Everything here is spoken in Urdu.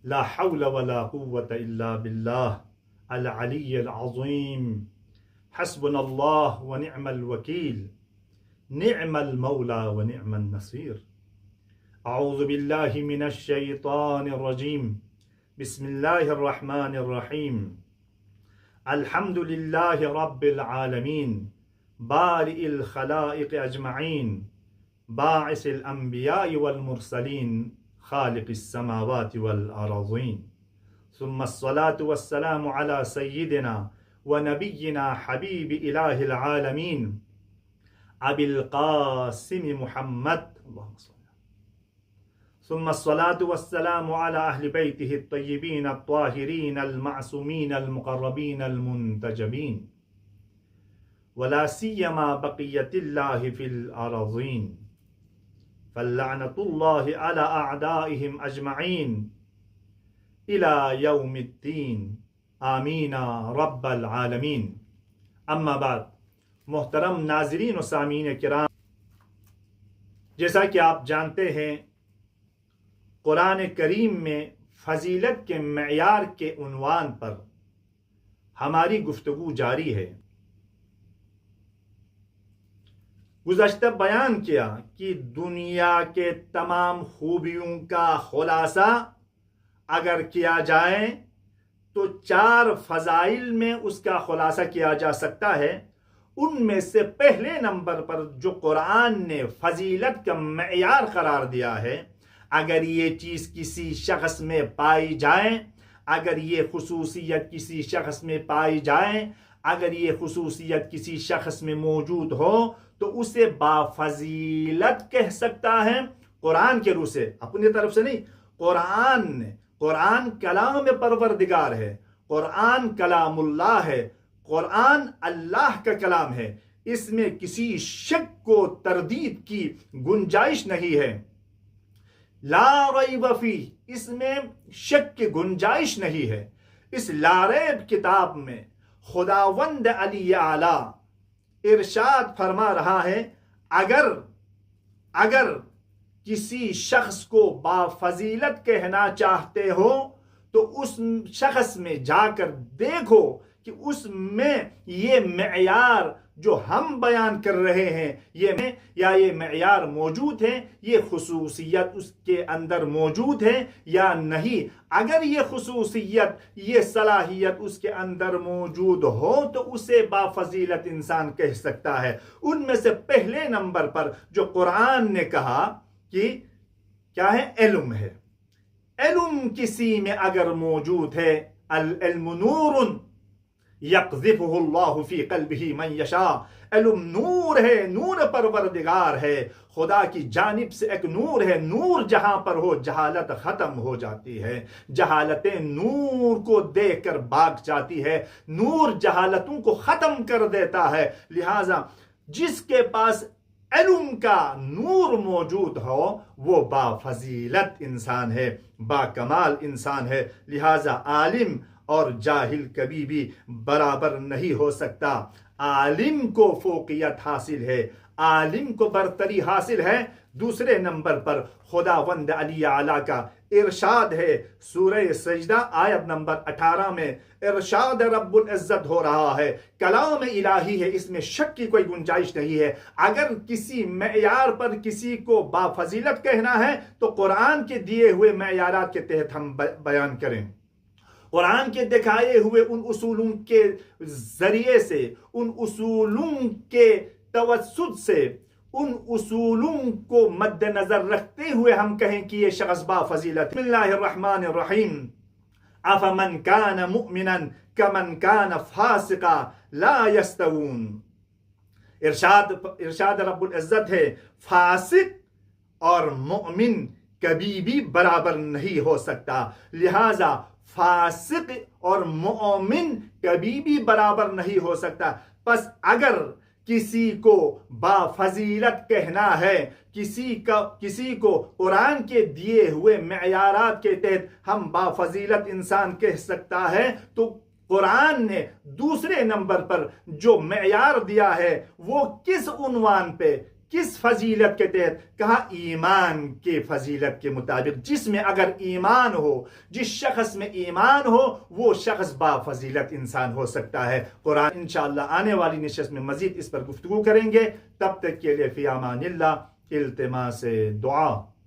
لا حول ولا قوة إلا بالله العلي العظيم. حسبنا الله ونعم الوكيل، نعم المولى ونعم النصير. أعوذ بالله من الشيطان الرجيم. بسم الله الرحمن الرحيم. الحمد لله رب العالمين، بارئ الخلائق أجمعين، باعث الأنبياء والمرسلين، خالق السماوات والأرضين. ثم الصلاة والسلام على سيدنا ونبينا حبيب إله العالمين أبي القاسم محمد، اللهم صل. ثم الصلاة والسلام على أهل بيته الطيبين الطاهرين المعصومين المقربين المنتجبين، ولا سيما بقية الله في الأرضين، فلعنة الله على أعدائهم أجمعين إلى يوم الدين، آمین رب العالمین. اما بعد، محترم ناظرین و سامعین کرام، جیسا کہ آپ جانتے ہیں قرآن کریم میں فضیلت کے معیار کے عنوان پر ہماری گفتگو جاری ہے. گزشتہ بیان کیا کہ دنیا کے تمام خوبیوں کا خلاصہ اگر کیا جائے تو 4 فضائل میں اس کا خلاصہ کیا جا سکتا ہے. ان میں سے پہلے نمبر پر جو قرآن نے فضیلت کا معیار قرار دیا ہے، اگر یہ چیز کسی شخص میں پائی جائے، اگر یہ خصوصیت کسی شخص میں پائی جائے، اگر یہ خصوصیت کسی شخص میں موجود ہو تو اسے بافضیلت کہہ سکتا ہے. قرآن کے روح سے، اپنی طرف سے نہیں. قرآن کلام پروردگار ہے، قرآن کلام اللہ ہے، قرآن اللہ کا کلام ہے. اس میں کسی شک و تردید کی گنجائش نہیں ہے. لا ریب فیہ، اس میں شک کی گنجائش نہیں ہے. اس لا ریب کتاب میں خداوند علی اعلی ارشاد فرما رہا ہے، اگر کسی شخص کو بافضیلت کہنا چاہتے ہو تو اس شخص میں جا کر دیکھو کہ اس میں یہ معیار جو ہم بیان کر رہے ہیں یہ معیار موجود ہے، یہ خصوصیت اس کے اندر موجود ہے یا نہیں. اگر یہ خصوصیت، یہ صلاحیت اس کے اندر موجود ہو تو اسے بافضیلت انسان کہہ سکتا ہے. ان میں سے پہلے نمبر پر جو قرآن نے کہا کہ کیا ہے؟ علم ہے. علم کسی میں اگر موجود ہے، العلم نور یقذفہ اللہ فی قلبہ من یشاء. علم نور ہے، نور پروردگار ہے، خدا کی جانب سے ایک نور ہے. نور جہاں پر ہو جہالت ختم ہو جاتی ہے، جہالتیں نور کو دیکھ کر بھاگ جاتی ہے، نور جہالتوں کو ختم کر دیتا ہے. لہذا جس کے پاس علم کا نور موجود ہو وہ بافضیلت انسان ہے، با کمال انسان ہے. لہذا عالم اور جاہل کبھی بھی برابر نہیں ہو سکتا. عالم کو فوقیت حاصل ہے، عالم کو برتری حاصل ہے. دوسرے نمبر پر خداوند علی اعلیٰ کا ارشاد ہے، سورہ سجدہ آیت نمبر 18 میں ارشاد رب العزت ہو رہا ہے، کلام الہی ہے، اس میں شک کی کوئی گنجائش نہیں ہے. اگر کسی معیار پر کسی کو بافضیلت کہنا ہے تو قرآن کے دیے ہوئے معیارات کے تحت ہم بیان کریں. قرآن کے دکھائے ہوئے ان اصولوں کے ذریعے سے، ان اصولوں کے توسط سے، ان اصولوں کو مد نظر رکھتے ہوئے ہم کہیں کہ یہ شخص بافضیلت. بسم اللہ الرحمن الرحیم. افمن کان مؤمنا کمن کان فاسقا لا یستوون. ارشاد رب العزت ہے، فاسق اور مؤمن کبھی بھی برابر نہیں ہو سکتا. لہذا فاسق اور مومن کبھی بھی برابر نہیں ہو سکتا. پس اگر کسی کو بافضیلت کہنا ہے، کسی کو قرآن کے دیے ہوئے معیارات کے تحت ہم بافضیلت انسان کہہ سکتا ہے، تو قرآن نے دوسرے نمبر پر جو معیار دیا ہے وہ کس عنوان پہ، کس فضیلت کے تحت؟ کہا ایمان کے فضیلت کے مطابق، جس میں اگر ایمان ہو، جس شخص میں ایمان ہو، وہ شخص با فضیلت انسان ہو سکتا ہے۔ قرآن انشاءاللہ آنے والی نشست میں مزید اس پر گفتگو کریں گے، تب تک کے لیے فی امان اللہ، التماس دعا۔